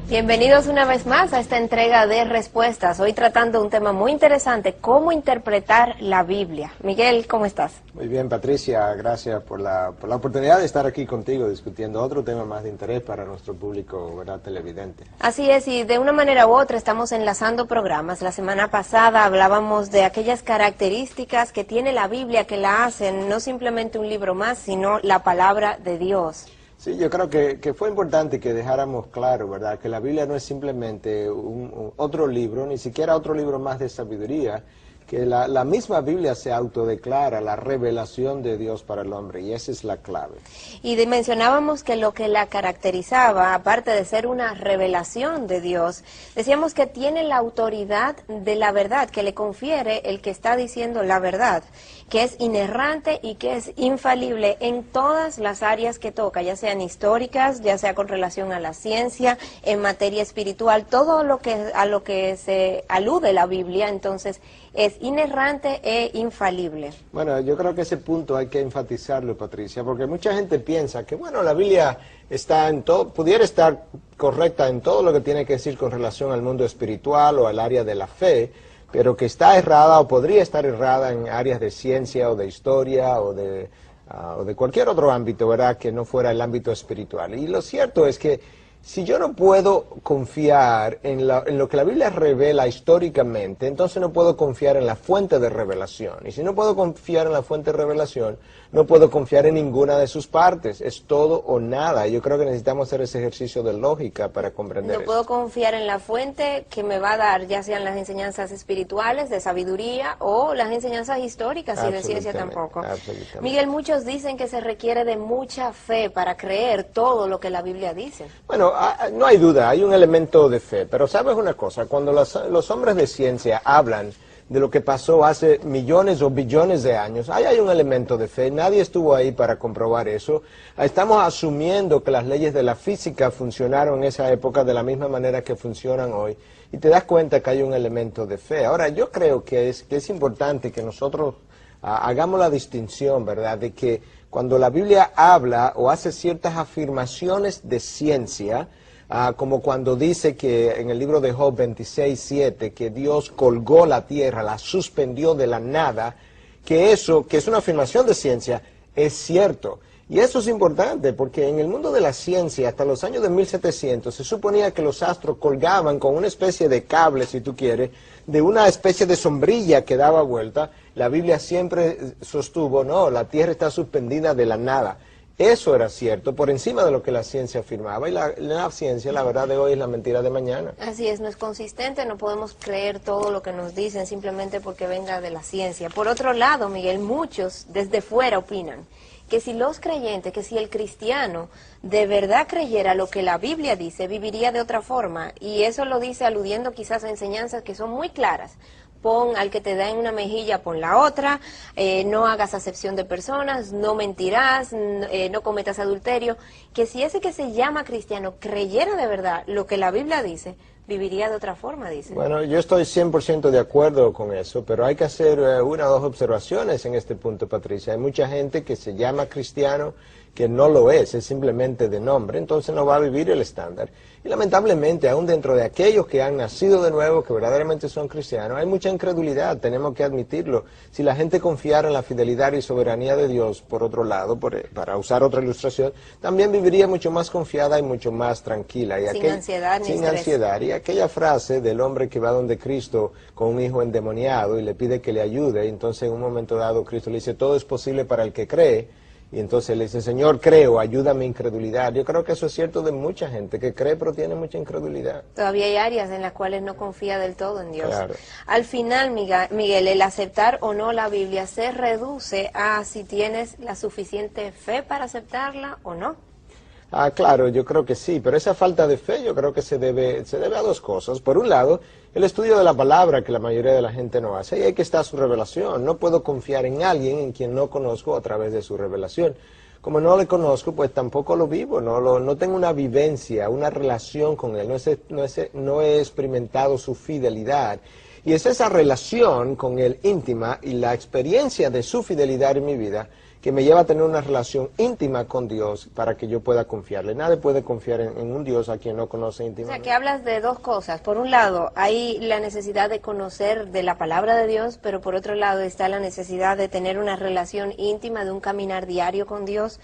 Bienvenidos una vez más a esta entrega de respuestas. Hoy tratando un tema muy interesante, cómo interpretar la Biblia. Miguel, ¿cómo estás? Muy bien, Patricia, gracias por la oportunidad de estar aquí contigo discutiendo otro tema más de interés para nuestro público, ¿verdad?, televidente. Así es, y de una manera u otra estamos enlazando programas. La semana pasada hablábamos de aquellas características que tiene la Biblia que la hacen no simplemente un libro más, sino la palabra de Dios. Sí, yo creo que fue importante que dejáramos claro, ¿verdad?, que la Biblia no es simplemente otro libro, ni siquiera otro libro más de sabiduría, que la misma Biblia se autodeclara la revelación de Dios para el hombre, y esa es la clave. Y mencionábamos que lo que la caracterizaba, aparte de ser una revelación de Dios, decíamos que tiene la autoridad de la verdad, que le confiere el que está diciendo la verdad, que es inerrante y que es infalible en todas las áreas que toca, ya sean históricas, ya sea con relación a la ciencia, en materia espiritual, todo lo que a lo que se alude la Biblia, entonces es inerrante e infalible. Bueno, yo creo que ese punto hay que enfatizarlo, Patricia, porque mucha gente piensa que, bueno, la Biblia está en todo, pudiera estar correcta en todo lo que tiene que decir con relación al mundo espiritual o al área de la fe, pero que está errada o podría estar errada en áreas de ciencia o de historia o de cualquier otro ámbito, ¿verdad?, que no fuera el ámbito espiritual. Y lo cierto es que si yo no puedo confiar en lo que la Biblia revela históricamente, entonces no puedo confiar en la fuente de revelación. Y si no puedo confiar en la fuente de revelación, no puedo confiar en ninguna de sus partes. Es todo o nada. Yo creo que necesitamos hacer ese ejercicio de lógica para comprender No puedo confiar en la fuente que me va a dar, ya sean las enseñanzas espirituales, de sabiduría, o las enseñanzas históricas y de ciencia tampoco. Absolutamente. Miguel, muchos dicen que se requiere de mucha fe para creer todo lo que la Biblia dice. Bueno, no hay duda, hay un elemento de fe, pero ¿sabes una cosa? Cuando los hombres de ciencia hablan de lo que pasó hace millones o billones de años, ahí hay un elemento de fe, nadie estuvo ahí para comprobar eso. Estamos asumiendo que las leyes de la física funcionaron en esa época de la misma manera que funcionan hoy, y te das cuenta que hay un elemento de fe. Ahora, yo creo que es importante que nosotros hagamos la distinción, ¿verdad?, de que cuando la Biblia habla o hace ciertas afirmaciones de ciencia, como cuando dice que en el libro de Job 26:7, que Dios colgó la tierra, la suspendió de la nada, que eso, que es una afirmación de ciencia, es cierto. Y eso es importante porque en el mundo de la ciencia, hasta los años de 1700, se suponía que los astros colgaban con una especie de cable, si tú quieres, de una especie de sombrilla que daba vuelta. La Biblia siempre sostuvo, no, la tierra está suspendida de la nada. Eso era cierto, por encima de lo que la ciencia afirmaba. Y la ciencia, la verdad de hoy, es la mentira de mañana. Así es, no es consistente, no podemos creer todo lo que nos dicen simplemente porque venga de la ciencia. Por otro lado, Miguel, muchos desde fuera opinan que si los creyentes, que si el cristiano de verdad creyera lo que la Biblia dice, viviría de otra forma. Y eso lo dice aludiendo quizás a enseñanzas que son muy claras. Pon al que te da en una mejilla, pon la otra, no hagas acepción de personas, no mentirás, no cometas adulterio. Que si ese que se llama cristiano creyera de verdad lo que la Biblia dice, viviría de otra forma, dice. Bueno, yo estoy 100% de acuerdo con eso, pero hay que hacer una o dos observaciones en este punto, Patricia. Hay mucha gente que se llama cristiano que no lo es simplemente de nombre, entonces no va a vivir el estándar. Y lamentablemente, aún dentro de aquellos que han nacido de nuevo, que verdaderamente son cristianos, hay mucha incredulidad, tenemos que admitirlo. Si la gente confiara en la fidelidad y soberanía de Dios, por otro lado, para usar otra ilustración, también viviría mucho más confiada y mucho más tranquila. Y sin ansiedad ni sin estrés. Ansiedad. Y aquella frase del hombre que va donde Cristo con un hijo endemoniado y le pide que le ayude, y entonces en un momento dado Cristo le dice, todo es posible para el que cree. Y entonces le dice, Señor, creo, ayuda a mi incredulidad. Yo creo que eso es cierto de mucha gente que cree pero tiene mucha incredulidad. Todavía hay áreas en las cuales no confía del todo en Dios. Claro. Al final, Miguel, el aceptar o no la Biblia se reduce a si tienes la suficiente fe para aceptarla o no. Claro, yo creo que sí, pero esa falta de fe yo creo que se debe a dos cosas. Por un lado, el estudio de la palabra que la mayoría de la gente no hace, y ahí que está su revelación. No puedo confiar en alguien en quien no conozco a través de su revelación. Como no le conozco, pues tampoco lo vivo, no tengo una vivencia, una relación con él, no he experimentado su fidelidad. Y es esa relación con él íntima y la experiencia de su fidelidad en mi vida que me lleva a tener una relación íntima con Dios para que yo pueda confiarle. Nadie puede confiar en un Dios a quien no conoce O íntimamente. sea, que hablas de dos cosas. Por un lado, hay la necesidad de conocer de la palabra de Dios, pero por otro lado está la necesidad de tener una relación íntima, de un caminar diario con Dios.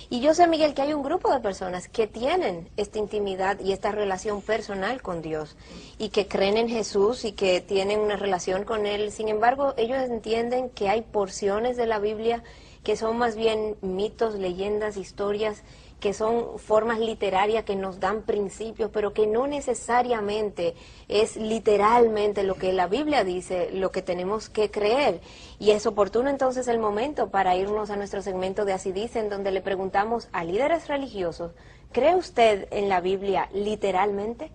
Y yo sé, Miguel, que hay un grupo de personas que tienen esta intimidad y esta relación personal con Dios y que creen en Jesús y que tienen una relación con Él. Sin embargo, ellos entienden que hay porciones de la Biblia que son más bien mitos, leyendas, historias, que son formas literarias que nos dan principios, pero que no necesariamente es literalmente lo que la Biblia dice, lo que tenemos que creer. Y es oportuno entonces el momento para irnos a nuestro segmento de Así Dicen, donde le preguntamos a líderes religiosos, ¿cree usted en la Biblia literalmente?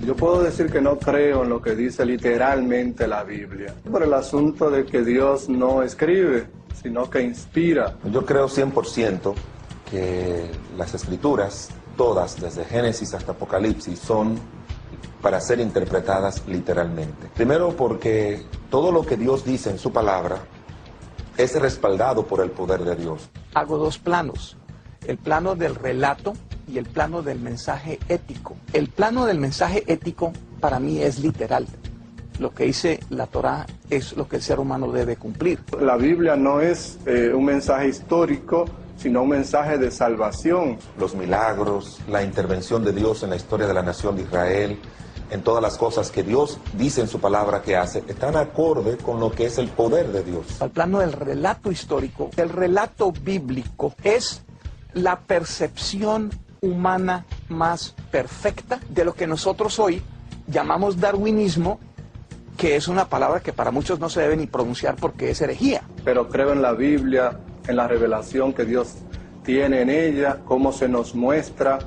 Yo puedo decir que no creo en lo que dice literalmente la Biblia, por el asunto de que Dios no escribe, sino que inspira. Yo creo 100% que las escrituras, todas, desde Génesis hasta Apocalipsis, son para ser interpretadas literalmente. Primero porque todo lo que Dios dice en su palabra es respaldado por el poder de Dios. Hago dos planos, el plano del relato y el plano del mensaje ético. El plano del mensaje ético para mí es literal. Lo que dice la Torá es lo que el ser humano debe cumplir. La Biblia no es un mensaje histórico, sino un mensaje de salvación. Los milagros, la intervención de Dios en la historia de la nación de Israel, en todas las cosas que Dios dice en su palabra que hace, están acorde con lo que es el poder de Dios. Al plano del relato histórico, el relato bíblico es la percepción humana más perfecta de lo que nosotros hoy llamamos darwinismo, que es una palabra que para muchos no se debe ni pronunciar porque es herejía. Pero creo en la Biblia, en la revelación que Dios tiene en ella, cómo se nos muestra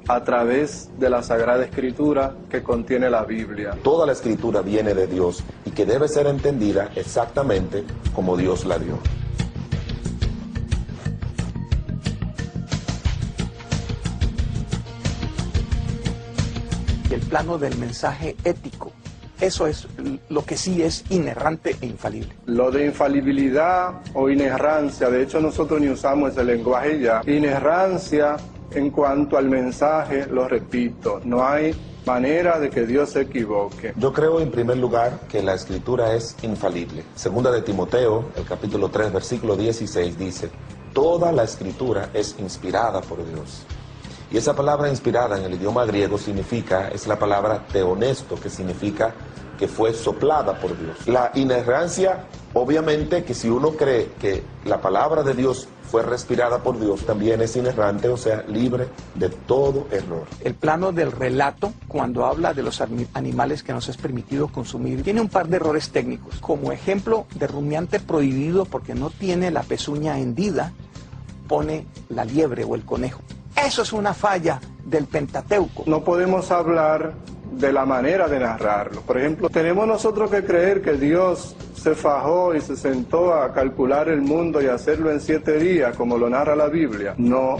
a través de la Sagrada Escritura que contiene la Biblia. Toda la escritura viene de Dios y que debe ser entendida exactamente como Dios la dio. Y el plano del mensaje ético, eso es lo que sí es inerrante e infalible. Lo de infalibilidad o inerrancia, de hecho nosotros ni usamos ese lenguaje ya. Inerrancia en cuanto al mensaje, lo repito, no hay manera de que Dios se equivoque. Yo creo en primer lugar que la escritura es infalible. Segunda de Timoteo, el capítulo 3, versículo 16 dice, toda la escritura es inspirada por Dios. Y esa palabra inspirada en el idioma griego es la palabra teonesto, que significa que fue soplada por Dios. La inerrancia, obviamente que si uno cree que la palabra de Dios fue respirada por Dios, también es inerrante, o sea, libre de todo error. El plano del relato, cuando habla de los animales que nos es permitido consumir, tiene un par de errores técnicos. Como ejemplo de rumiante prohibido porque no tiene la pezuña hendida, pone la liebre o el conejo. Eso es una falla del Pentateuco. No podemos hablar de la manera de narrarlo. Por ejemplo, tenemos nosotros que creer que Dios se fajó y se sentó a calcular el mundo y hacerlo en 7 días, como lo narra la Biblia. No,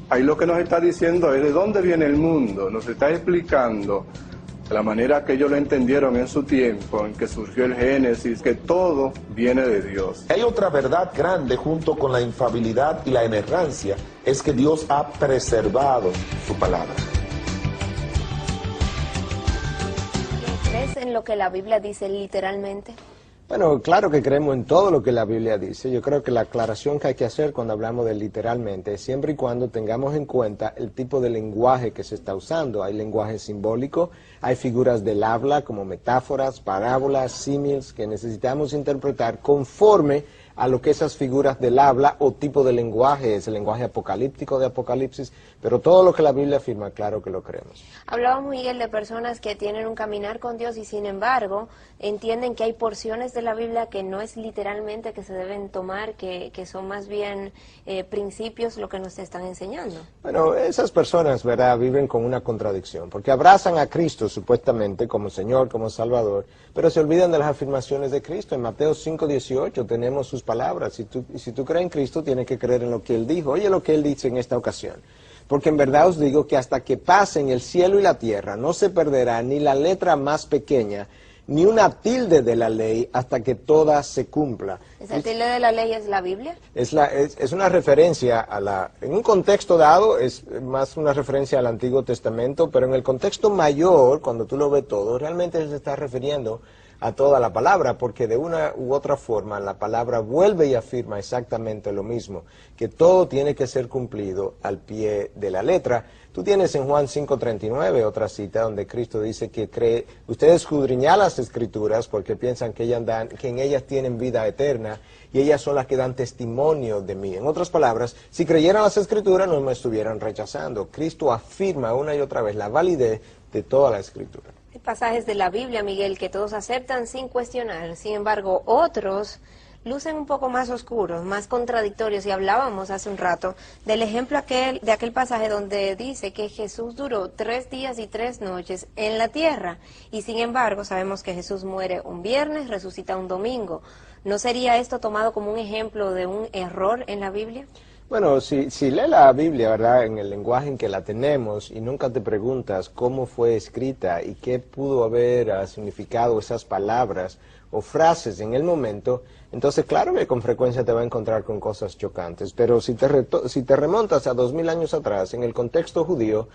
ahí lo que nos está diciendo es de dónde viene el mundo. Nos está explicando de la manera que ellos lo entendieron en su tiempo, en que surgió el Génesis, que todo viene de Dios. Hay otra verdad grande junto con la infalibilidad y la inerrancia, es que Dios ha preservado su palabra. ¿Crees en lo que la Biblia dice literalmente? Bueno, claro que creemos en todo lo que la Biblia dice. Yo creo que la aclaración que hay que hacer cuando hablamos de literalmente es siempre y cuando tengamos en cuenta el tipo de lenguaje que se está usando. Hay lenguaje simbólico, hay figuras del habla como metáforas, parábolas, símiles que necesitamos interpretar conforme a lo que esas figuras del habla o tipo de lenguaje es, el lenguaje apocalíptico de Apocalipsis, pero todo lo que la Biblia afirma, claro que lo creemos. Hablábamos, Miguel, de personas que tienen un caminar con Dios y sin embargo entienden que hay porciones de la Biblia que no es literalmente que se deben tomar, que son más bien principios lo que nos están enseñando. Bueno, esas personas, ¿verdad?, viven con una contradicción, porque abrazan a Cristo supuestamente como Señor, como Salvador, pero se olvidan de las afirmaciones de Cristo. En Mateo 5:18 tenemos sus palabras. Y si tú crees en Cristo, tienes que creer en lo que Él dijo. Oye lo que Él dice en esta ocasión. Porque en verdad os digo que hasta que pasen el cielo y la tierra, no se perderá ni la letra más pequeña, ni una tilde de la ley, hasta que toda se cumpla. ¿Esa tilde de la ley es la Biblia? Es una referencia en un contexto dado, es más una referencia al Antiguo Testamento, pero en el contexto mayor, cuando tú lo ves todo, realmente se está refiriendo a toda la palabra, porque de una u otra forma la palabra vuelve y afirma exactamente lo mismo, que todo tiene que ser cumplido al pie de la letra. Tú tienes en Juan 5:39 otra cita donde Cristo dice que ustedes escudriñan las Escrituras porque piensan que en ellas tienen vida eterna y ellas son las que dan testimonio de mí. En otras palabras, si creyeran las Escrituras no me estuvieran rechazando. Cristo afirma una y otra vez la validez de toda la Escritura. Hay pasajes de la Biblia, Miguel, que todos aceptan sin cuestionar. Sin embargo, otros lucen un poco más oscuros, más contradictorios. Y hablábamos hace un rato del ejemplo de aquel pasaje donde dice que Jesús duró 3 días y 3 noches en la tierra. Y sin embargo, sabemos que Jesús muere un viernes, resucita un domingo. ¿No sería esto tomado como un ejemplo de un error en la Biblia? Bueno, si lees la Biblia, ¿verdad?, en el lenguaje en que la tenemos y nunca te preguntas cómo fue escrita y qué pudo haber significado esas palabras o frases en el momento, entonces claro que con frecuencia te va a encontrar con cosas chocantes. Pero si te remontas a 2000 años atrás, en el contexto judío,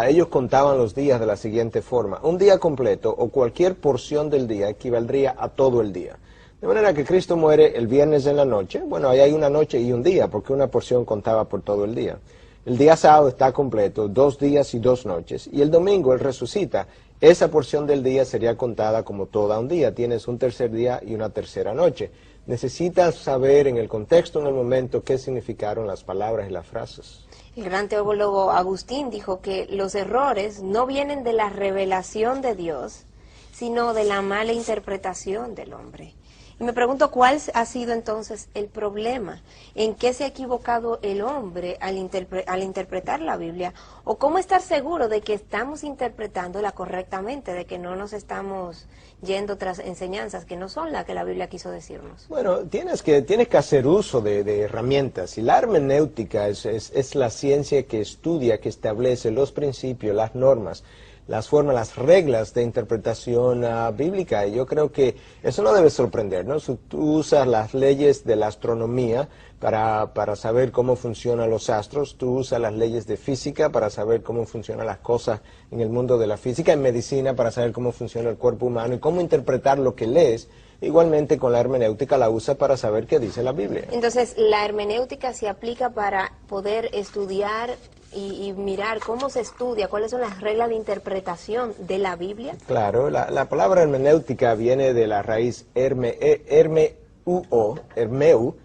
ellos contaban los días de la siguiente forma. Un día completo o cualquier porción del día equivaldría a todo el día. De manera que Cristo muere el viernes en la noche. Bueno, ahí hay una noche y un día, porque una porción contaba por todo el día. El día sábado está completo, 2 días y 2 noches. Y el domingo Él resucita. Esa porción del día sería contada como toda un día. Tienes un tercer día y una tercera noche. Necesitas saber en el contexto, en el momento, qué significaron las palabras y las frases. El gran teólogo Agustín dijo que los errores no vienen de la revelación de Dios, sino de la mala interpretación del hombre. Y me pregunto cuál ha sido entonces el problema, en qué se ha equivocado el hombre al interpretar la Biblia, o cómo estar seguro de que estamos interpretándola correctamente, de que no nos estamos yendo tras enseñanzas que no son las que la Biblia quiso decirnos. Bueno, tienes que hacer uso de herramientas, y la hermenéutica es la ciencia que estudia, que establece los principios, las normas, las formas, las reglas de interpretación bíblica. Y yo creo que eso no debe sorprendernos. Tú usas las leyes de la astronomía para saber cómo funcionan los astros, tú usas las leyes de física para saber cómo funcionan las cosas en el mundo de la física, en medicina para saber cómo funciona el cuerpo humano y cómo interpretar lo que lees. Igualmente con la hermenéutica la usa para saber qué dice la Biblia. Entonces, la hermenéutica se aplica para poder estudiar y mirar cómo se estudia, cuáles son las reglas de interpretación de la Biblia. Claro, la palabra hermenéutica viene de la raíz hermeu,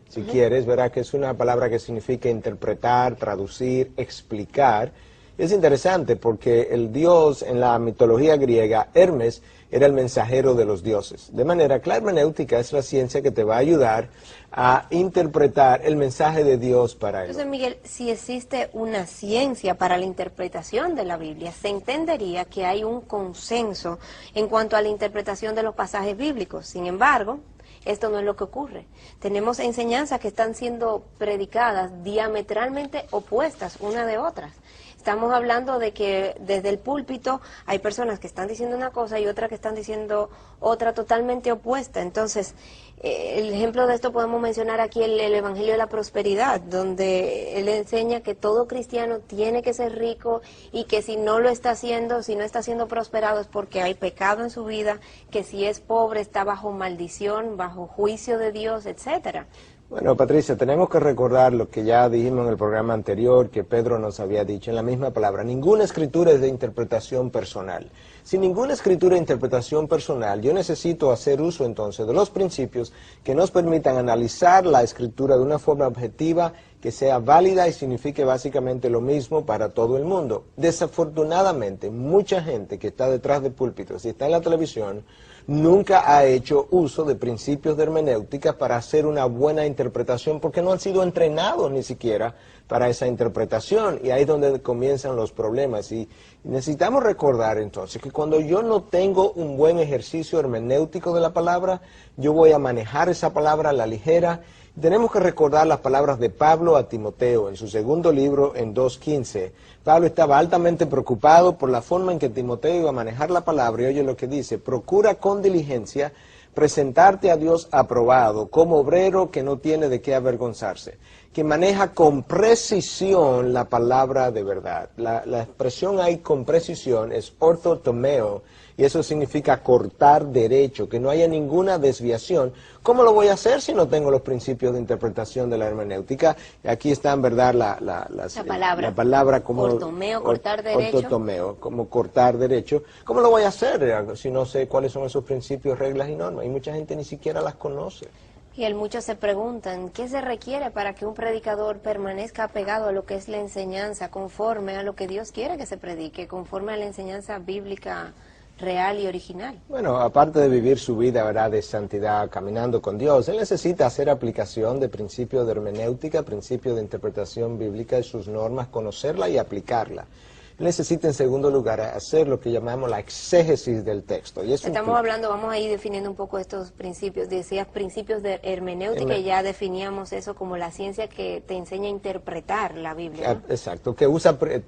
si quieres, verá que es una palabra que significa interpretar, traducir, explicar. Es interesante porque el dios en la mitología griega, Hermes, era el mensajero de los dioses. De manera que la hermenéutica es la ciencia que te va a ayudar a interpretar el mensaje de Dios para él. Entonces, Miguel, si existe una ciencia para la interpretación de la Biblia, se entendería que hay un consenso en cuanto a la interpretación de los pasajes bíblicos. Sin embargo, esto no es lo que ocurre. Tenemos enseñanzas que están siendo predicadas diametralmente opuestas una de otras. Estamos hablando de que desde el púlpito hay personas que están diciendo una cosa y otras que están diciendo otra totalmente opuesta. Entonces, el ejemplo de esto podemos mencionar aquí el Evangelio de la Prosperidad, donde él enseña que todo cristiano tiene que ser rico y que si no lo está haciendo, si no está siendo prosperado es porque hay pecado en su vida, que si es pobre está bajo maldición, bajo juicio de Dios, etcétera. Bueno, Patricia, tenemos que recordar lo que ya dijimos en el programa anterior, que Pedro nos había dicho en la misma palabra. Ninguna escritura es de interpretación personal. Sin ninguna escritura de interpretación personal, yo necesito hacer uso entonces de los principios que nos permitan analizar la escritura de una forma objetiva, que sea válida y signifique básicamente lo mismo para todo el mundo. Desafortunadamente, mucha gente que está detrás de púlpitos y está en la televisión, nunca ha hecho uso de principios de hermenéutica para hacer una buena interpretación, porque no han sido entrenados ni siquiera para esa interpretación, y ahí es donde comienzan los problemas. Y necesitamos recordar entonces que cuando yo no tengo un buen ejercicio hermenéutico de la palabra, yo voy a manejar esa palabra a la ligera. Tenemos que recordar las palabras de Pablo a Timoteo en su segundo libro, en 2:15. Pablo estaba altamente preocupado por la forma en que Timoteo iba a manejar la palabra, y oye lo que dice: procura con diligencia presentarte a Dios aprobado, como obrero que no tiene de qué avergonzarse, que maneja con precisión la palabra de verdad. La expresión ahí con precisión es orthotomeo, y eso significa cortar derecho, que no haya ninguna desviación. ¿Cómo lo voy a hacer si no tengo los principios de interpretación de la hermenéutica? Aquí está en verdad la palabra como ortotomeo, cortar derecho. Ortotomeo, como cortar derecho. ¿Cómo lo voy a hacer si no sé cuáles son esos principios, reglas y normas? Y mucha gente ni siquiera las conoce. Y muchos se preguntan, ¿qué se requiere para que un predicador permanezca apegado a lo que es la enseñanza, conforme a lo que Dios quiere que se predique, conforme a la enseñanza bíblica real y original? Bueno, aparte de vivir su vida, ¿verdad?, de santidad, caminando con Dios, él necesita hacer aplicación de principios de hermenéutica, principios de interpretación bíblica y sus normas, conocerla y aplicarla. Él necesita, en segundo lugar, hacer lo que llamamos la exégesis del texto. Y estamos hablando, vamos a ir definiendo un poco estos principios. Decías principios de hermenéutica, y ya definíamos eso como la ciencia que te enseña a interpretar la Biblia, ¿no? Exacto, que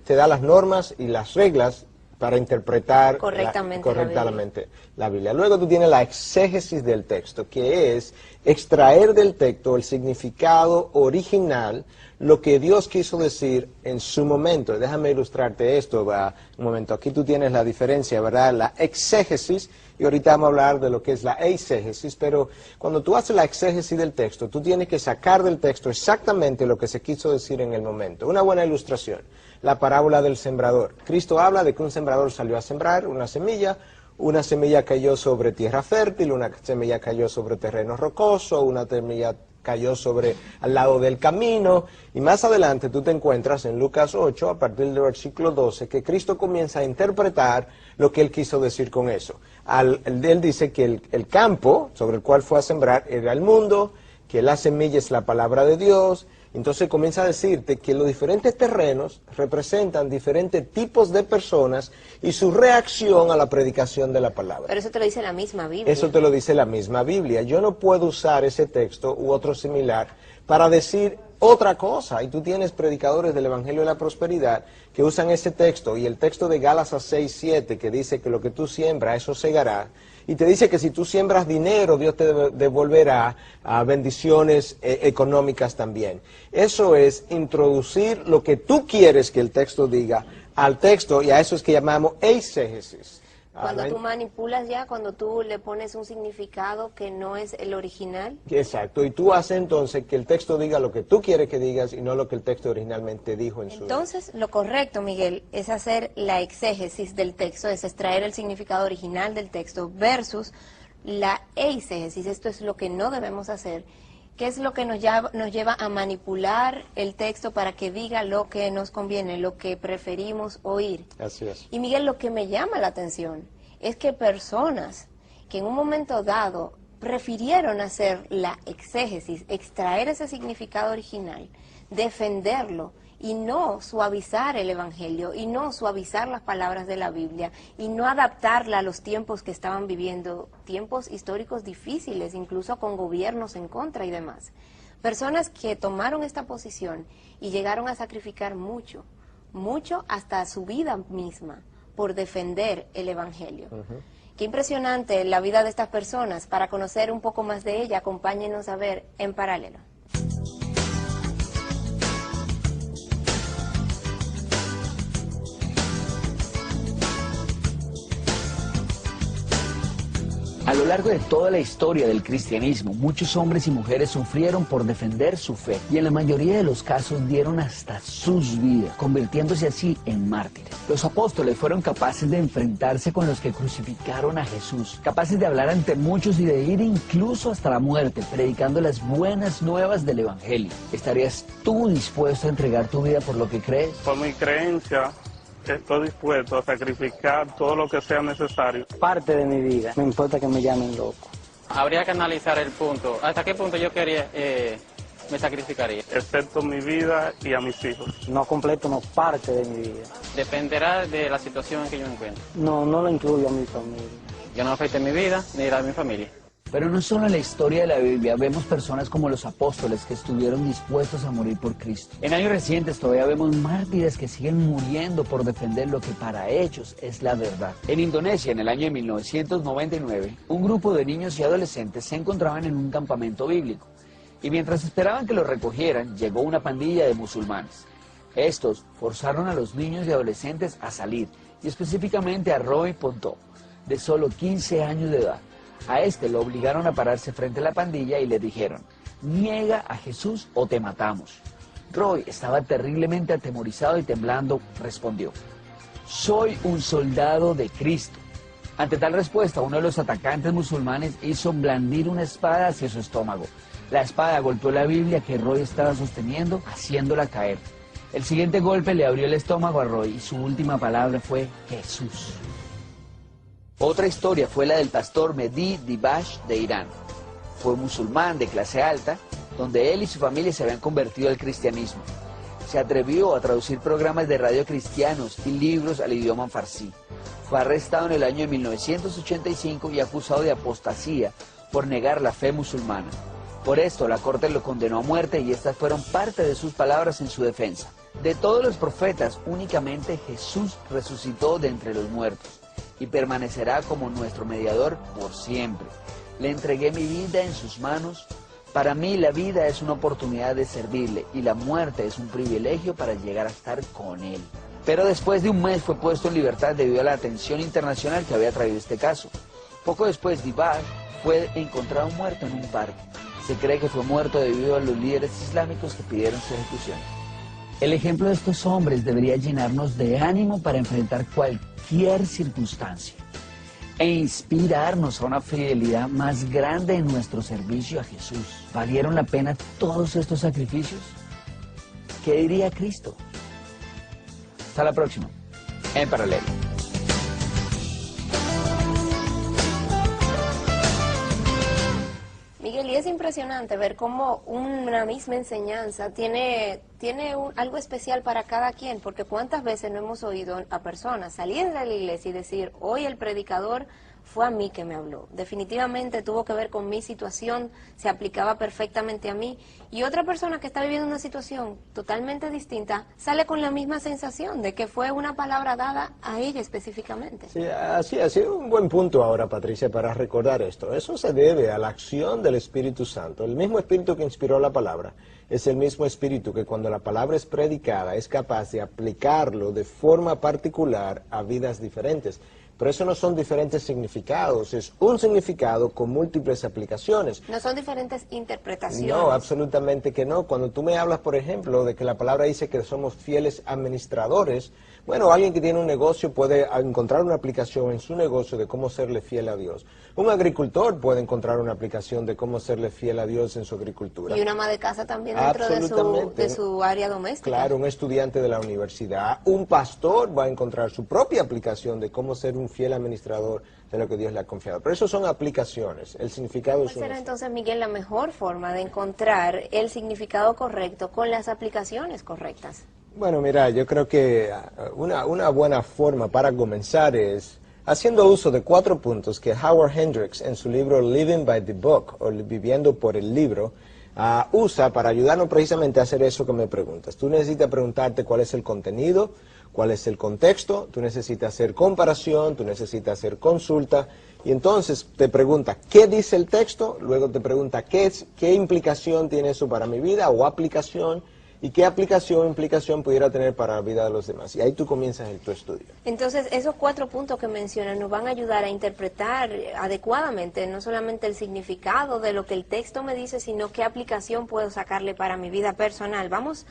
te da las normas y las reglas para interpretar correctamente la Biblia. Luego tú tienes la exégesis del texto, que es extraer del texto el significado original, lo que Dios quiso decir en su momento. Déjame ilustrarte esto, un momento. Aquí tú tienes la diferencia, ¿verdad? La exégesis, y ahorita vamos a hablar de lo que es la eisegesis, pero cuando tú haces la exégesis del texto, tú tienes que sacar del texto exactamente lo que se quiso decir en el momento. Una buena ilustración: la parábola del sembrador. Cristo habla de que un sembrador salió a sembrar una semilla cayó sobre tierra fértil, una semilla cayó sobre terreno rocoso, una semilla cayó al lado del camino, y más adelante tú te encuentras en Lucas 8, a partir del versículo 12, que Cristo comienza a interpretar lo que él quiso decir con eso. Él dice que el campo sobre el cual fue a sembrar era el mundo, que la semilla es la palabra de Dios. Entonces comienza a decirte que los diferentes terrenos representan diferentes tipos de personas y su reacción a la predicación de la palabra. Pero eso te lo dice la misma Biblia. Eso te lo dice la misma Biblia. Yo no puedo usar ese texto u otro similar para decir otra cosa. Y tú tienes predicadores del Evangelio de la Prosperidad que usan ese texto, y el texto de Gálatas 6:7, que dice que lo que tú siembras, eso segará. Y te dice que si tú siembras dinero, Dios te devolverá bendiciones económicas también. Eso es introducir lo que tú quieres que el texto diga al texto, y a eso es que llamamos eisegesis. Cuando tú manipulas cuando tú le pones un significado que no es el original. Exacto, y tú haces entonces que el texto diga lo que tú quieres que digas y no lo que el texto originalmente dijo en su... Entonces, lo correcto, Miguel, es hacer la exégesis del texto, es extraer el significado original del texto versus la eisegesis. Esto es lo que no debemos hacer, que es lo que nos lleva a manipular el texto para que diga lo que nos conviene, lo que preferimos oír. Así es. Y Miguel, lo que me llama la atención es que personas que en un momento dado prefirieron hacer la exégesis, extraer ese significado original, defenderlo, y no suavizar el Evangelio, y no suavizar las palabras de la Biblia, y no adaptarla a los tiempos que estaban viviendo, tiempos históricos difíciles, incluso con gobiernos en contra y demás. Personas que tomaron esta posición y llegaron a sacrificar mucho, hasta su vida misma, por defender el Evangelio. Qué impresionante la vida de estas personas. Para conocer un poco más de ella, acompáñenos a ver En Paralelo. A lo largo de toda la historia del cristianismo, muchos hombres y mujeres sufrieron por defender su fe, y en la mayoría de los casos dieron hasta sus vidas, convirtiéndose así en mártires. Los apóstoles fueron capaces de enfrentarse con los que crucificaron a Jesús, capaces de hablar ante muchos y de ir incluso hasta la muerte, predicando las buenas nuevas del Evangelio. ¿Estarías tú dispuesto a entregar tu vida por lo que crees? Por mi creencia, Estoy dispuesto a sacrificar todo lo que sea necesario. Parte de mi vida, no importa que me llamen loco. Habría que analizar el punto, hasta qué punto yo quería, me sacrificaría. Excepto mi vida y a mis hijos. No completo, no parte de mi vida. Dependerá de la situación en que yo me encuentre. No lo incluyo a mi familia. Yo no afecte mi vida ni la de mi familia. Pero no solo en la historia de la Biblia vemos personas como los apóstoles que estuvieron dispuestos a morir por Cristo. En años recientes todavía vemos mártires que siguen muriendo por defender lo que para ellos es la verdad. En Indonesia, en el año de 1999, un grupo de niños y adolescentes se encontraban en un campamento bíblico. Y mientras esperaban que los recogieran, llegó una pandilla de musulmanes. Estos forzaron a los niños y adolescentes a salir, y específicamente a Roy Pontó, de solo 15 años de edad. A este lo obligaron a pararse frente a la pandilla y le dijeron: niega a Jesús o te matamos. Roy estaba terriblemente atemorizado y temblando respondió: soy un soldado de Cristo. Ante tal respuesta, uno de los atacantes musulmanes hizo blandir una espada hacia su estómago. La espada golpeó la Biblia que Roy estaba sosteniendo, haciéndola caer. El siguiente golpe le abrió el estómago a Roy y su última palabra fue Jesús. Otra historia fue la del pastor Mehdi Dibash de Irán. Fue musulmán de clase alta, donde él y su familia se habían convertido al cristianismo. Se atrevió a traducir programas de radio cristianos y libros al idioma farsi. Fue arrestado en el año de 1985 y acusado de apostasía por negar la fe musulmana. Por esto, la corte lo condenó a muerte y estas fueron parte de sus palabras en su defensa. De todos los profetas, únicamente Jesús resucitó de entre los muertos y permanecerá como nuestro mediador por siempre. Le entregué mi vida en sus manos. Para mí la vida es una oportunidad de servirle y la muerte es un privilegio para llegar a estar con él. Pero después de un mes fue puesto en libertad debido a la atención internacional que había traído este caso. Poco después, Dibash fue encontrado muerto en un parque. Se cree que fue muerto debido a los líderes islámicos que pidieron su ejecución. El ejemplo de estos hombres debería llenarnos de ánimo para enfrentar cualquier circunstancia e inspirarnos a una fidelidad más grande en nuestro servicio a Jesús. ¿Valieron la pena todos estos sacrificios? ¿Qué diría Cristo? Hasta la próxima, en Paralelo. Miguel, y es impresionante ver cómo una misma enseñanza tiene algo especial para cada quien, porque cuántas veces no hemos oído a personas salir de la iglesia y decir: hoy el predicador fue a mí que me habló, definitivamente tuvo que ver con mi situación, se aplicaba perfectamente a mí, y otra persona que está viviendo una situación totalmente distinta sale con la misma sensación de que fue una palabra dada a ella específicamente. Sí, así ha sido un buen punto ahora, Patricia, para recordar esto. Eso se debe a la acción del Espíritu Santo. El mismo Espíritu que inspiró la palabra es el mismo Espíritu que cuando la palabra es predicada es capaz de aplicarlo de forma particular a vidas diferentes. Pero eso no son diferentes significados, es un significado con múltiples aplicaciones. No son diferentes interpretaciones. No, absolutamente que no. Cuando tú me hablas, por ejemplo, de que la palabra dice que somos fieles administradores, bueno, alguien que tiene un negocio puede encontrar una aplicación en su negocio de cómo serle fiel a Dios. Un agricultor puede encontrar una aplicación de cómo serle fiel a Dios en su agricultura. Y una ama de casa también dentro de su área doméstica. Claro, un estudiante de la universidad, un pastor va a encontrar su propia aplicación de cómo ser un fiel administrador de lo que Dios le ha confiado. Pero eso son aplicaciones, el significado es ¿Cuál será entonces, Miguel, la mejor forma de encontrar el significado correcto con las aplicaciones correctas? Bueno, mira, yo creo que una buena forma para comenzar es haciendo uso de 4 puntos que Howard Hendricks en su libro Living by the Book, o Viviendo por el Libro, usa para ayudarnos precisamente a hacer eso que me preguntas. Tú necesitas preguntarte cuál es el contenido, cuál es el contexto, tú necesitas hacer comparación, tú necesitas hacer consulta, y entonces te pregunta qué dice el texto, luego te pregunta qué implicación tiene eso para mi vida o aplicación, y qué aplicación o implicación pudiera tener para la vida de los demás. Y ahí tú comienzas tu estudio. Entonces, esos 4 puntos que mencionan nos van a ayudar a interpretar adecuadamente no solamente el significado de lo que el texto me dice, sino qué aplicación puedo sacarle para mi vida personal. Vamos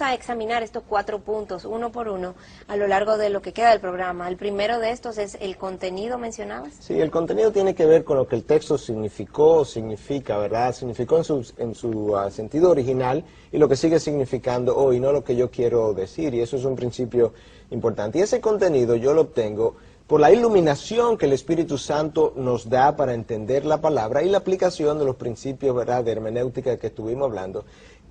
a examinar estos 4 puntos uno por uno a lo largo de lo que queda del programa. El primero de estos es el contenido, ¿mencionabas? Sí, el contenido tiene que ver con lo que el texto significó o significa, ¿verdad? Significó en su sentido original y lo que sigue significando significando hoy, no lo que yo quiero decir, y eso es un principio importante. Y ese contenido yo lo obtengo por la iluminación que el Espíritu Santo nos da para entender la palabra y la aplicación de los principios, ¿verdad?, de hermenéutica que estuvimos hablando.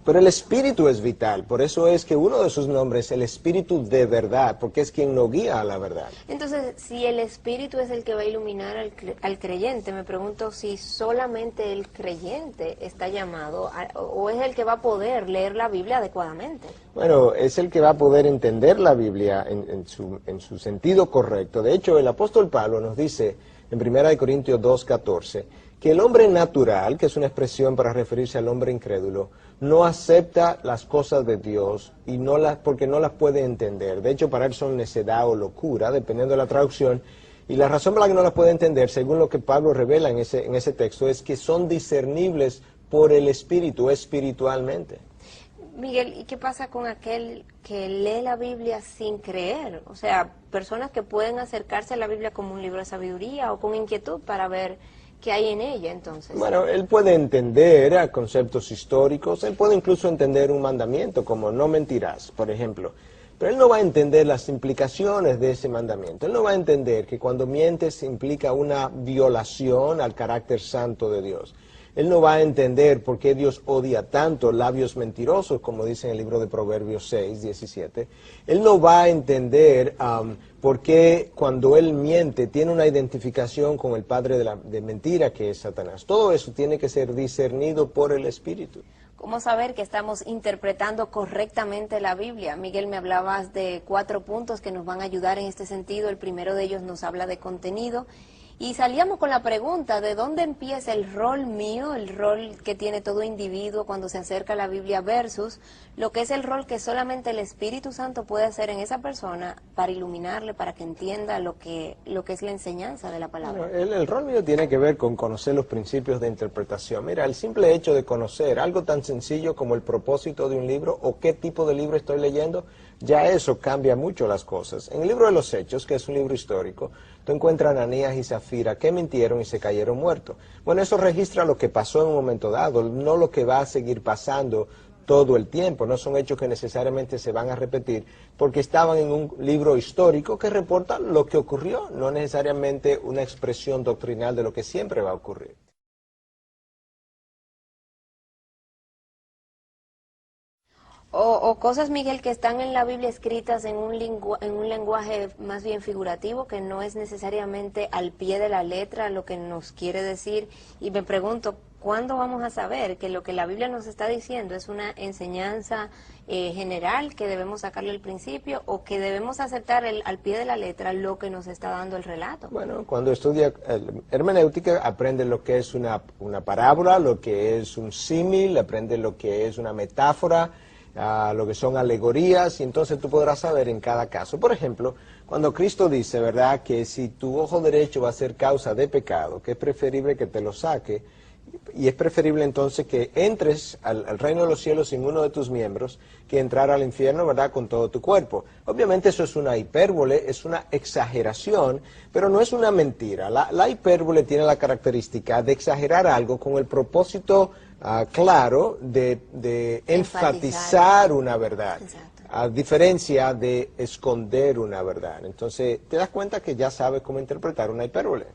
Pero el Espíritu es vital, por eso es que uno de sus nombres es el Espíritu de verdad, porque es quien nos guía a la verdad. Entonces, si el Espíritu es el que va a iluminar al creyente, me pregunto si solamente el creyente está llamado, o es el que va a poder leer la Biblia adecuadamente. Bueno, es el que va a poder entender la Biblia en su sentido correcto. De hecho, el apóstol Pablo nos dice en 1 Corintios 2:14, que el hombre natural, que es una expresión para referirse al hombre incrédulo, no acepta las cosas de Dios y porque no las puede entender. De hecho, para él son necedad o locura, dependiendo de la traducción. Y la razón por la que no las puede entender, según lo que Pablo revela en ese texto, es que son discernibles por el Espíritu, espiritualmente. Miguel, ¿y qué pasa con aquel que lee la Biblia sin creer? O sea, personas que pueden acercarse a la Biblia como un libro de sabiduría o con inquietud para ver qué hay en ella, entonces. Bueno, él puede entender conceptos históricos, él puede incluso entender un mandamiento como no mentirás, por ejemplo. Pero él no va a entender las implicaciones de ese mandamiento. Él no va a entender que cuando mientes implica una violación al carácter santo de Dios. Él no va a entender por qué Dios odia tanto labios mentirosos, como dice en el libro de Proverbios 6:17. Él no va a entender por qué cuando él miente tiene una identificación con el padre de mentira, que es Satanás. Todo eso tiene que ser discernido por el Espíritu. ¿Cómo saber que estamos interpretando correctamente la Biblia? Miguel, me hablabas de 4 puntos que nos van a ayudar en este sentido. El primero de ellos nos habla de contenido. Y salíamos con la pregunta, ¿de dónde empieza el rol mío, el rol que tiene todo individuo cuando se acerca a la Biblia versus lo que es el rol que solamente el Espíritu Santo puede hacer en esa persona para iluminarle, para que entienda lo que es la enseñanza de la palabra? Bueno, el rol mío tiene que ver con conocer los principios de interpretación. Mira, el simple hecho de conocer algo tan sencillo como el propósito de un libro o qué tipo de libro estoy leyendo, ya eso cambia mucho las cosas. En el libro de los Hechos, que es un libro histórico, tú encuentras a Ananías y Zafira que mintieron y se cayeron muertos. Bueno, eso registra lo que pasó en un momento dado, no lo que va a seguir pasando todo el tiempo. No son hechos que necesariamente se van a repetir, porque estaban en un libro histórico que reporta lo que ocurrió, no necesariamente una expresión doctrinal de lo que siempre va a ocurrir. O cosas, Miguel, que están en la Biblia escritas en un lenguaje más bien figurativo, que no es necesariamente al pie de la letra lo que nos quiere decir. Y me pregunto, ¿cuándo vamos a saber que lo que la Biblia nos está diciendo es una enseñanza general que debemos sacarle al principio o que debemos aceptar al pie de la letra lo que nos está dando el relato? Bueno, cuando estudia hermenéutica aprende lo que es una parábola, lo que es un símil, aprende lo que es una metáfora, lo que son alegorías, y entonces tú podrás saber en cada caso. Por ejemplo, cuando Cristo dice, ¿verdad?, que si tu ojo derecho va a ser causa de pecado, que es preferible que te lo saque, y es preferible entonces que entres al reino de los cielos sin uno de tus miembros, que entrar al infierno, ¿verdad?, con todo tu cuerpo. Obviamente eso es una hipérbole, es una exageración, pero no es una mentira. La hipérbole tiene la característica de exagerar algo con el propósito claro de enfatizar una verdad. Exacto. A diferencia de esconder una verdad. Entonces, te das cuenta que ya sabes cómo interpretar una hipérbole.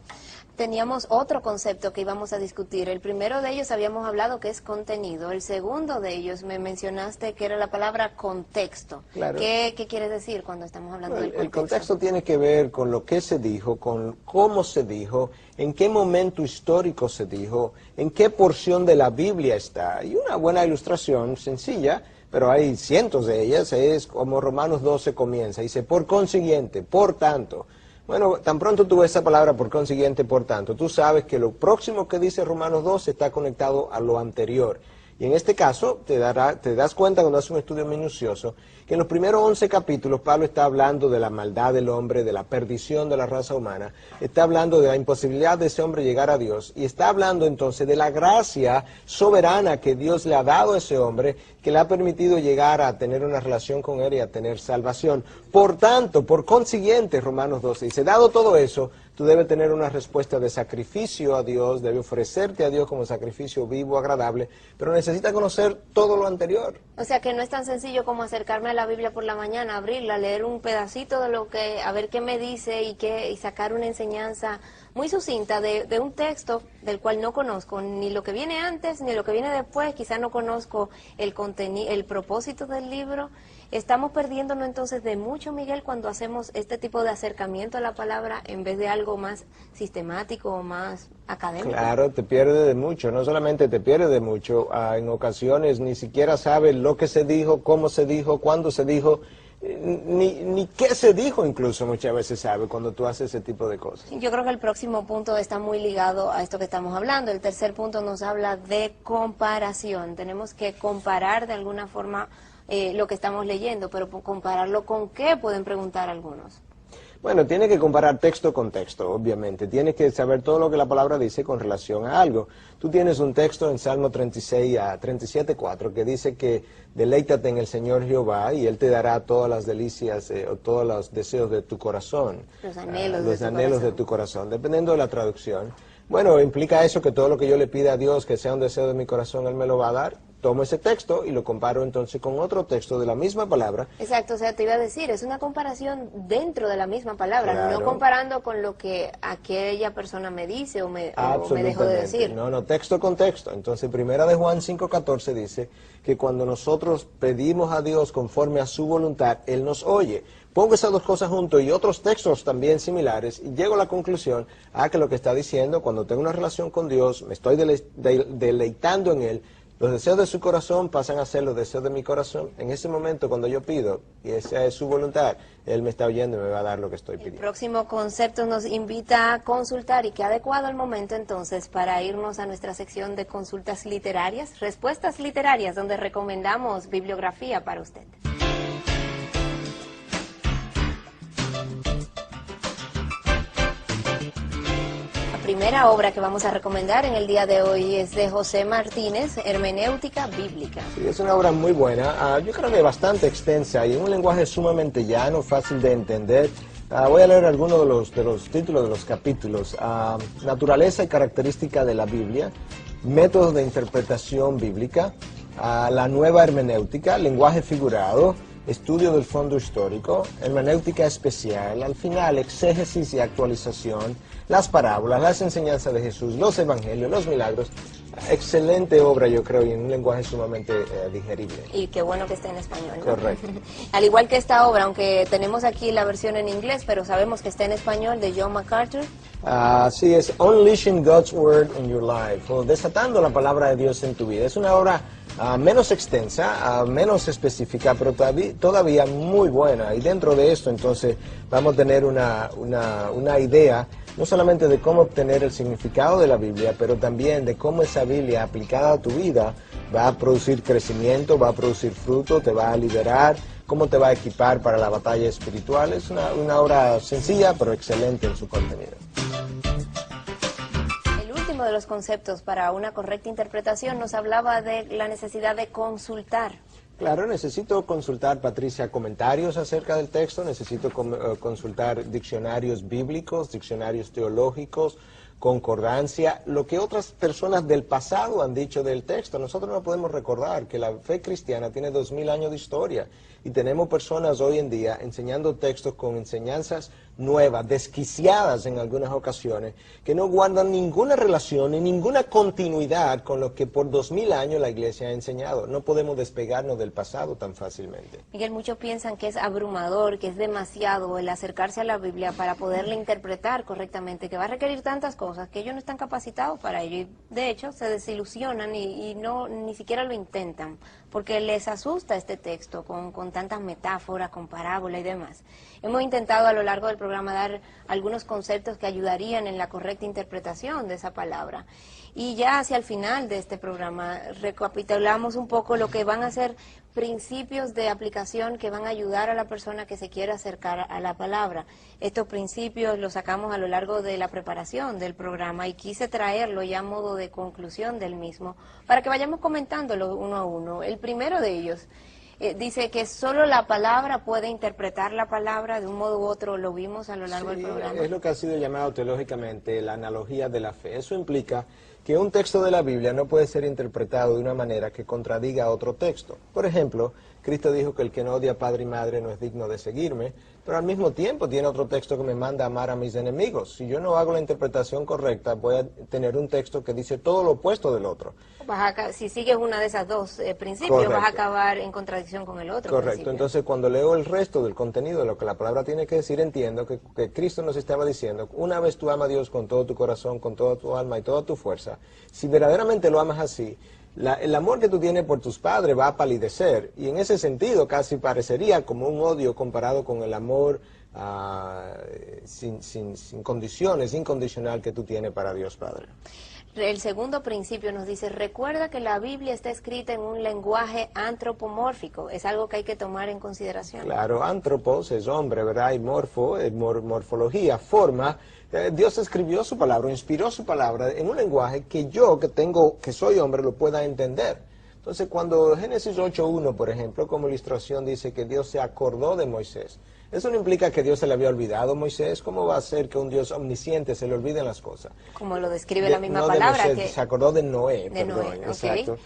Teníamos otro concepto que íbamos a discutir. El primero de ellos habíamos hablado que es contenido. El segundo de ellos me mencionaste que era la palabra contexto. Claro. ¿Qué quieres decir cuando estamos hablando del contexto? El contexto tiene que ver con lo que se dijo, con cómo se dijo, en qué momento histórico se dijo, en qué porción de la Biblia está. Y una buena ilustración sencilla, pero hay cientos de ellas, es como Romanos 12 comienza. Dice, por consiguiente, por tanto. Bueno, tan pronto tú ves esa palabra por consiguiente, por tanto, tú sabes que lo próximo que dice Romanos 12 está conectado a lo anterior. Y en este caso te das cuenta cuando haces un estudio minucioso que en los primeros 11 capítulos Pablo está hablando de la maldad del hombre, de la perdición de la raza humana, está hablando de la imposibilidad de ese hombre llegar a Dios y está hablando entonces de la gracia soberana que Dios le ha dado a ese hombre, que le ha permitido llegar a tener una relación con él y a tener salvación. Por tanto, por consiguiente, Romanos 12 dice, dado todo eso, tú debes tener una respuesta de sacrificio a Dios, debes ofrecerte a Dios como sacrificio vivo, agradable, pero necesitas conocer todo lo anterior. O sea que no es tan sencillo como acercarme a la Biblia por la mañana, abrirla, leer un pedacito de lo que, a ver qué me dice y sacar una enseñanza muy sucinta de un texto del cual no conozco ni lo que viene antes ni lo que viene después, quizás no conozco el contenido, el propósito del libro. Estamos perdiéndonos entonces de mucho, Miguel, cuando hacemos este tipo de acercamiento a la palabra en vez de algo más sistemático o más académico. Claro, te pierdes de mucho, no solamente te pierdes de mucho, en ocasiones ni siquiera sabes lo que se dijo, cómo se dijo, cuándo se dijo, ni qué se dijo incluso muchas veces sabe cuando tú haces ese tipo de cosas. Yo creo que el próximo punto está muy ligado a esto que estamos hablando. El tercer punto nos habla de comparación. Tenemos que comparar de alguna forma lo que estamos leyendo, pero compararlo con qué, pueden preguntar algunos. Bueno, tiene que comparar texto con texto, obviamente. Tiene que saber todo lo que la palabra dice con relación a algo. Tú tienes un texto en Salmo 36 a 37:4 que dice que deleítate en el Señor Jehová y Él te dará todas las delicias o todos los deseos de tu corazón. Los anhelos, de tu corazón, dependiendo de la traducción. Bueno, implica eso que todo lo que yo le pida a Dios que sea un deseo de mi corazón, Él me lo va a dar. Tomo ese texto y lo comparo entonces con otro texto de la misma palabra. Exacto, o sea, te iba a decir, es una comparación dentro de la misma palabra, Claro. no comparando con lo que aquella persona me dice o me dejó de decir. No, texto con texto. Entonces, primera de Juan 5:14 dice que cuando nosotros pedimos a Dios conforme a su voluntad, Él nos oye. Pongo esas dos cosas juntos y otros textos también similares y llego a la conclusión que lo que está diciendo, cuando tengo una relación con Dios, me estoy deleitando en Él, los deseos de su corazón pasan a ser los deseos de mi corazón. En ese momento, cuando yo pido, y esa es su voluntad, Él me está oyendo y me va a dar lo que estoy pidiendo. El próximo concepto nos invita a consultar y qué adecuado el momento entonces para irnos a nuestra sección de consultas literarias, respuestas literarias, donde recomendamos bibliografía para usted. Primera obra que vamos a recomendar en el día de hoy es de José Martínez, Hermenéutica Bíblica. Sí, es una obra muy buena, yo creo que bastante extensa y en un lenguaje sumamente llano, fácil de entender. Voy a leer algunos de los títulos de los capítulos. Naturaleza y característica de la Biblia, métodos de interpretación bíblica, la nueva hermenéutica, lenguaje figurado, estudio del fondo histórico, hermenéutica especial, al final exégesis y actualización, las parábolas, las enseñanzas de Jesús, los evangelios, los milagros. Excelente obra, yo creo, y en un lenguaje sumamente digerible. Y qué bueno que esté en español, ¿no? Correcto. Al igual que esta obra, aunque tenemos aquí la versión en inglés, pero sabemos que está en español, de John MacArthur. Sí, es Unleashing God's Word in Your Life, o Desatando la Palabra de Dios en tu vida. Es una obra menos extensa, menos específica, pero todavía muy buena. Y dentro de esto, entonces, vamos a tener una idea, no solamente de cómo obtener el significado de la Biblia, pero también de cómo esa Biblia aplicada a tu vida va a producir crecimiento, va a producir fruto, te va a liberar, cómo te va a equipar para la batalla espiritual. Es una obra sencilla, pero excelente en su contenido. De los conceptos para una correcta interpretación nos hablaba de la necesidad de consultar. Claro, necesito consultar, Patricia, comentarios acerca del texto, necesito consultar diccionarios bíblicos, diccionarios teológicos, concordancia, lo que otras personas del pasado han dicho del texto. Nosotros no podemos recordar que la fe cristiana tiene 2000 años de historia y tenemos personas hoy en día enseñando textos con enseñanzas nuevas, desquiciadas en algunas ocasiones, que no guardan ninguna relación ni ninguna continuidad con lo que por 2000 años la iglesia ha enseñado. No podemos despegarnos del pasado tan fácilmente. Miguel, muchos piensan que es abrumador, que es demasiado el acercarse a la Biblia para poderla interpretar correctamente, que va a requerir tantas cosas que ellos no están capacitados para ello y de hecho se desilusionan y no ni siquiera lo intentan porque les asusta este texto con tantas metáforas, con parábola y demás. Hemos intentado a lo largo del programa dar algunos conceptos que ayudarían en la correcta interpretación de esa palabra. Y ya hacia el final de este programa recapitulamos un poco lo que van a ser principios de aplicación que van a ayudar a la persona que se quiera acercar a la palabra. Estos principios los sacamos a lo largo de la preparación del programa y quise traerlo ya a modo de conclusión del mismo para que vayamos comentándolo uno a uno. El primero de ellos dice que solo la palabra puede interpretar la palabra de un modo u otro, lo vimos a lo largo del programa. Es lo que ha sido llamado teológicamente la analogía de la fe. Eso implica que un texto de la Biblia no puede ser interpretado de una manera que contradiga a otro texto. Por ejemplo, Cristo dijo que el que no odia a padre y madre no es digno de seguirme, pero al mismo tiempo tiene otro texto que me manda a amar a mis enemigos. Si yo no hago la interpretación correcta, voy a tener un texto que dice todo lo opuesto del otro. Si sigues una de esas dos principios, Correcto. vas a acabar en contradicción con el otro. Correcto, principio. entonces cuando leo el resto del contenido de lo que la palabra tiene que decir, entiendo que Cristo nos estaba diciendo, una vez tú amas a Dios con todo tu corazón, con toda tu alma y toda tu fuerza, si verdaderamente lo amas así, el amor que tú tienes por tus padres va a palidecer, y en ese sentido casi parecería como un odio comparado con el amor sin condiciones, incondicional que tú tienes para Dios Padre. El segundo principio nos dice, recuerda que la Biblia está escrita en un lenguaje antropomórfico, es algo que hay que tomar en consideración. Claro, antropos es hombre, ¿verdad? Y morfo, morfología, forma. Dios escribió su palabra, inspiró su palabra en un lenguaje que yo, que soy hombre, lo pueda entender. Entonces, cuando Génesis 8.1, por ejemplo, como ilustración dice que Dios se acordó de Moisés, eso no implica que Dios se le había olvidado a Moisés. ¿Cómo va a ser que un Dios omnisciente se le olviden las cosas? Como lo describe la misma no palabra. De Moisés, se acordó de Noé. De perdón, Noé, exacto.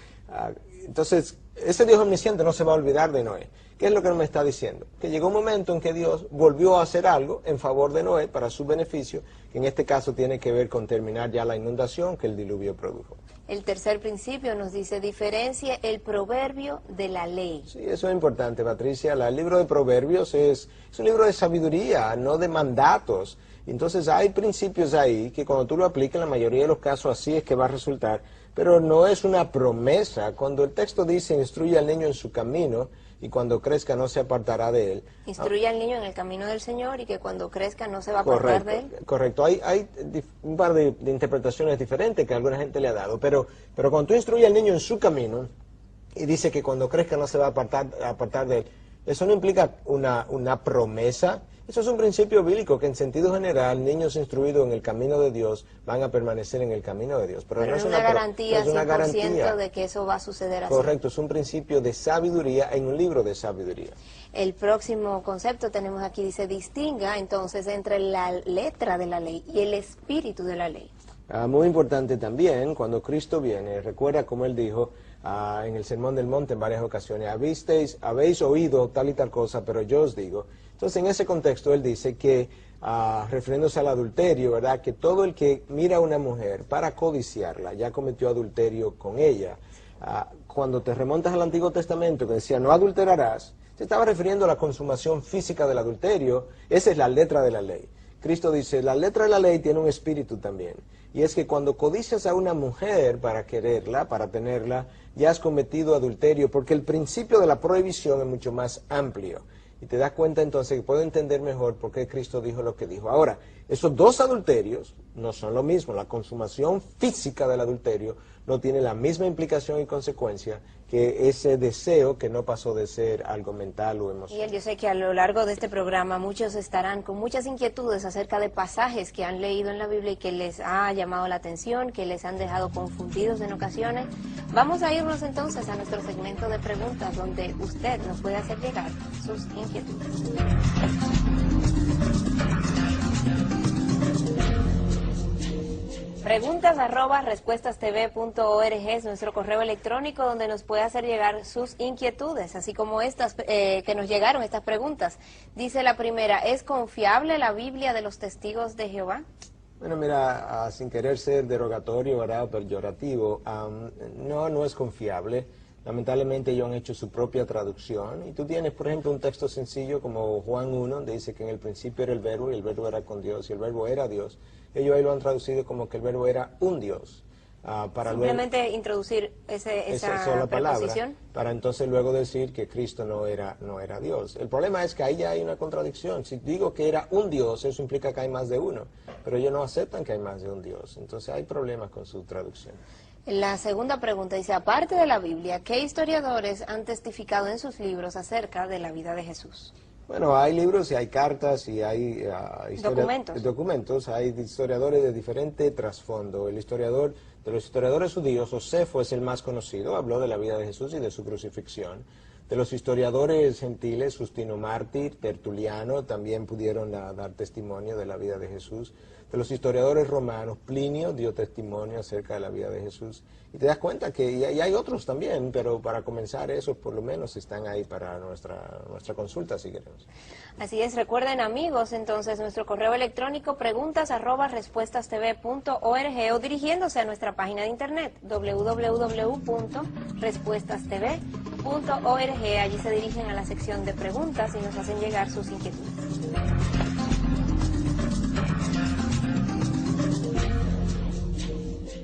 Entonces, ese Dios omnisciente no se va a olvidar de Noé. ¿Qué es lo que me está diciendo? Que llegó un momento en que Dios volvió a hacer algo en favor de Noé para su beneficio, que en este caso tiene que ver con terminar ya la inundación que el diluvio produjo. El tercer principio nos dice, diferencia el proverbio de la ley. Sí, eso es importante, Patricia. El libro de Proverbios es un libro de sabiduría, no de mandatos. Entonces hay principios ahí que cuando tú lo aplicas, en la mayoría de los casos así es que va a resultar, pero no es una promesa. Cuando el texto dice, instruye al niño en su camino, y cuando crezca no se apartará de él. Instruye al niño en el camino del Señor y que cuando crezca no se va a apartar de él. Correcto. Hay un par de interpretaciones diferentes que alguna gente le ha dado, pero cuando tú instruyes al niño en su camino y dice que cuando crezca no se va a apartar de él, eso no implica una promesa. Eso es un principio bíblico que en sentido general niños instruidos en el camino de Dios van a permanecer en el camino de Dios. Pero no es una garantía, no es una garantía 100% de que eso va a suceder así. Correcto, es un principio de sabiduría en un libro de sabiduría. El próximo concepto tenemos aquí, dice, distinga entonces entre la letra de la ley y el espíritu de la ley. Muy importante también, cuando Cristo viene, recuerda como Él dijo en el Sermón del Monte en varias ocasiones, habéis oído tal y tal cosa, pero yo os digo. Entonces, en ese contexto, Él dice que, refiriéndose al adulterio, ¿verdad?, que todo el que mira a una mujer para codiciarla ya cometió adulterio con ella. Cuando te remontas al Antiguo Testamento, que decía, no adulterarás, se estaba refiriendo a la consumación física del adulterio. Esa es la letra de la ley. Cristo dice, la letra de la ley tiene un espíritu también. Y es que cuando codicias a una mujer para quererla, para tenerla, ya has cometido adulterio, porque el principio de la prohibición es mucho más amplio. Y te das cuenta entonces que puedo entender mejor por qué Cristo dijo lo que dijo. Ahora, esos dos adulterios no son lo mismo. La consumación física del adulterio no tiene la misma implicación y consecuencia que ese deseo que no pasó de ser algo mental o emocional. Y yo sé que a lo largo de este programa muchos estarán con muchas inquietudes acerca de pasajes que han leído en la Biblia y que les ha llamado la atención, que les han dejado confundidos en ocasiones. Vamos a irnos entonces a nuestro segmento de preguntas donde usted nos puede hacer llegar sus inquietudes. Preguntas@respuestastv.org es nuestro correo electrónico donde nos puede hacer llegar sus inquietudes, así como estas que nos llegaron, estas preguntas. Dice la primera, ¿es confiable la Biblia de los testigos de Jehová? Bueno, mira, sin querer ser derogatorio, ¿verdad?, o peyorativo, no es confiable. Lamentablemente ellos han hecho su propia traducción y tú tienes, por ejemplo, un texto sencillo como Juan 1, donde dice que en el principio era el verbo y el verbo era con Dios y el verbo era Dios. Ellos ahí lo han traducido como que el verbo era un Dios. Para simplemente luego, introducir esa sola palabra, preposición. para entonces luego decir que Cristo no era Dios. El problema es que ahí ya hay una contradicción. Si digo que era un Dios, eso implica que hay más de uno, pero ellos no aceptan que hay más de un Dios. Entonces hay problemas con su traducción. La segunda pregunta dice, aparte de la Biblia, ¿qué historiadores han testificado en sus libros acerca de la vida de Jesús? Bueno, hay libros y hay cartas y hay documentos. Hay historiadores de diferente trasfondo. El historiador de los historiadores judíos, Josefo, es el más conocido, habló de la vida de Jesús y de su crucifixión. De los historiadores gentiles, Justino Mártir, Tertuliano, también pudieron dar testimonio de la vida de Jesús. De los historiadores romanos, Plinio dio testimonio acerca de la vida de Jesús. Y te das cuenta que y hay otros también, pero para comenzar esos por lo menos están ahí para nuestra consulta si queremos. Así es, recuerden amigos, entonces nuestro correo electrónico preguntas@respuestastv.org o dirigiéndose a nuestra página de internet www.respuestastv.org. Allí se dirigen a la sección de preguntas y nos hacen llegar sus inquietudes.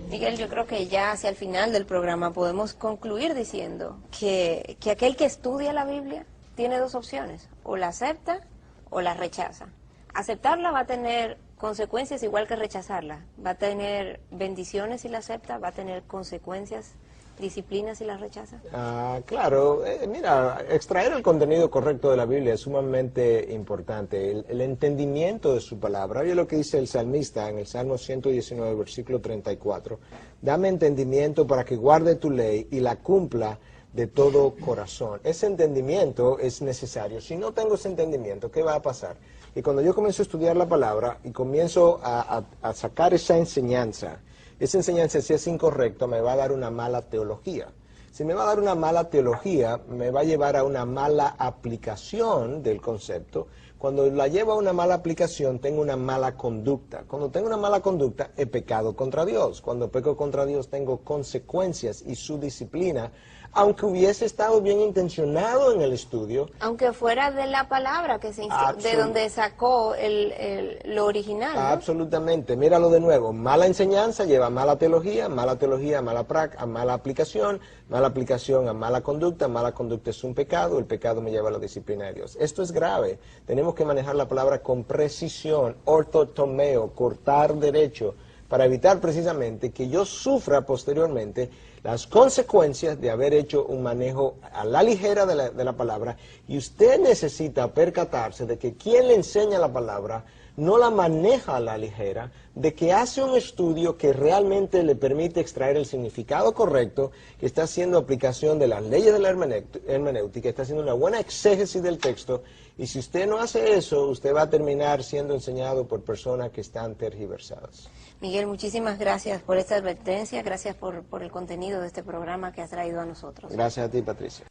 Miguel, yo creo que ya hacia el final del programa podemos concluir diciendo que aquel que estudia la Biblia tiene dos opciones, o la acepta o la rechaza. Aceptarla va a tener consecuencias igual que rechazarla, va a tener bendiciones si la acepta, va a tener consecuencias, disciplinas si la rechaza. Claro, mira, extraer el contenido correcto de la Biblia es sumamente importante, el entendimiento de su palabra. Oye lo que dice el salmista en el Salmo 119, versículo 34, dame entendimiento para que guarde tu ley y la cumpla de todo corazón. Ese entendimiento es necesario. Si no tengo ese entendimiento, ¿qué va a pasar? Y cuando yo comienzo a estudiar la palabra y comienzo a sacar esa enseñanza si es incorrecta me va a dar una mala teología. Si me va a dar una mala teología, me va a llevar a una mala aplicación del concepto. Cuando la llevo a una mala aplicación, tengo una mala conducta. Cuando tengo una mala conducta, he pecado contra Dios. Cuando peco contra Dios, tengo consecuencias y su disciplina, aunque hubiese estado bien intencionado en el estudio. Aunque fuera de la palabra que se de donde sacó lo original, ¿no? Absolutamente. Míralo de nuevo. Mala enseñanza lleva a mala teología a mala aplicación a mala conducta es un pecado, el pecado me lleva a la disciplina de Dios. Esto es grave. Tenemos que manejar la palabra con precisión, ortotomeo, cortar derecho, para evitar precisamente que yo sufra posteriormente las consecuencias de haber hecho un manejo a la ligera de la palabra, y usted necesita percatarse de que quien le enseña la palabra no la maneja a la ligera, de que hace un estudio que realmente le permite extraer el significado correcto, que está haciendo aplicación de las leyes de la hermenéutica, está haciendo una buena exégesis del texto, y si usted no hace eso, usted va a terminar siendo enseñado por personas que están tergiversadas. Miguel, muchísimas gracias por esta advertencia, gracias por el contenido de este programa que has traído a nosotros. Gracias a ti, Patricia.